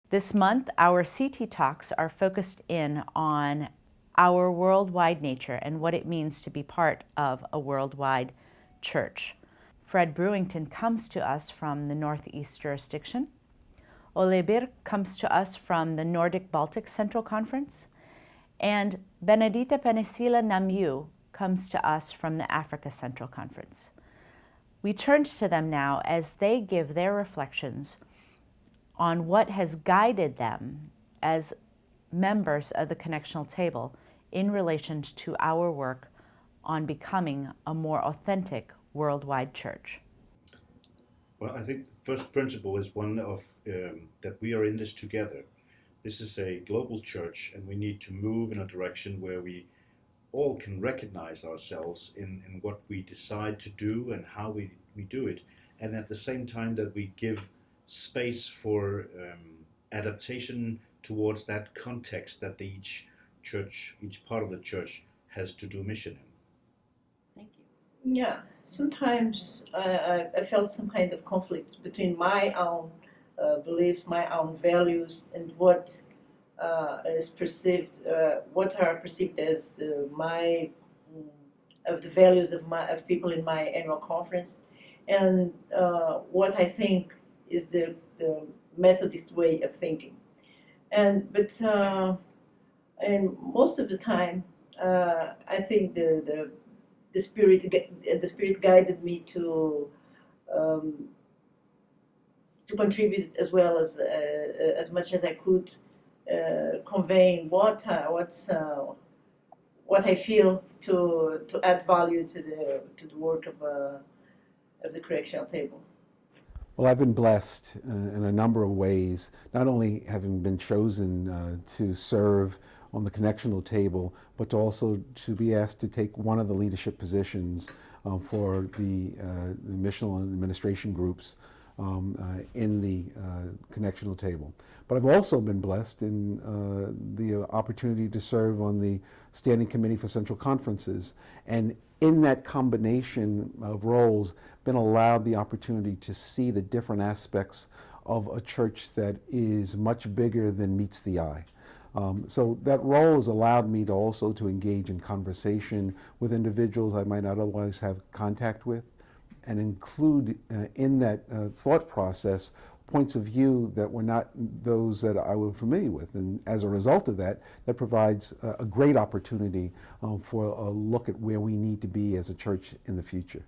This month, our CT talks are focused in on our worldwide nature and what it means to be part of a worldwide church. Fred Brewington comes to us from the Northeast jurisdiction. Ole Bir comes to us from the Nordic-Baltic Central Conference. And Benedita Penicilla Namyu comes to us from the Africa Central Conference. We turn to them now as they give their reflections on what has guided them as members of the Connectional Table in relation to our work on becoming a more authentic worldwide church. Well, I think the first principle is one of that we are in this together. This is a global church, and we need to move in a direction where we all can recognize ourselves in what we decide to do and how we do it, and at the same time that we give space for adaptation towards that context that each church, each part of the church has to do mission in. Thank you. Yeah, sometimes I felt some kind of conflict between my own beliefs, my own values, and what is perceived, what are perceived as the values of people in my annual conference, and what I think is the Methodist way of thinking. But most of the time, I think the spirit guided me to contribute as well as much as I could, conveying what I feel to add value to the work of the Correctional Table. Well, I've been blessed in a number of ways, not only having been chosen to serve on the Connectional Table, but also to be asked to take one of the leadership positions for the missional and administration groups in the Connectional Table. But I've also been blessed in the opportunity to serve on the Standing Committee for Central Conferences, and in that combination of roles, been allowed the opportunity to see the different aspects of a church that is much bigger than meets the eye. So that role has allowed me to also to engage in conversation with individuals I might not otherwise have contact with, and include in that thought process points of view that were not those that I was familiar with. And as a result of that, that provides a great opportunity for a look at where we need to be as a church in the future.